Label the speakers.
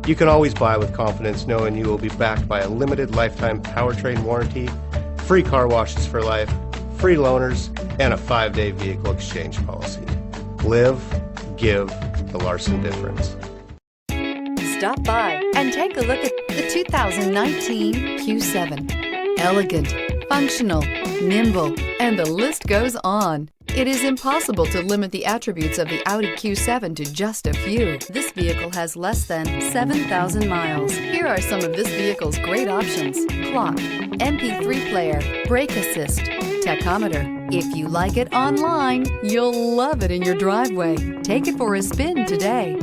Speaker 1: You can always buy with confidence knowing you will be backed by a limited lifetime powertrain warranty, free car washes for life, free loaners, and a 5-day vehicle exchange policy. Live, give the Larson difference.
Speaker 2: Stop by and take a look at the 2019 Q7. Elegant, functional, nimble, and the list goes on. It is impossible to limit the attributes of the Audi Q7 to just a few. This vehicle has less than 7,000 miles. Here are some of this vehicle's great options: clock, MP3 player, brake assist, tachometer. If you like it online, you'll love it in your driveway. Take it for a spin today.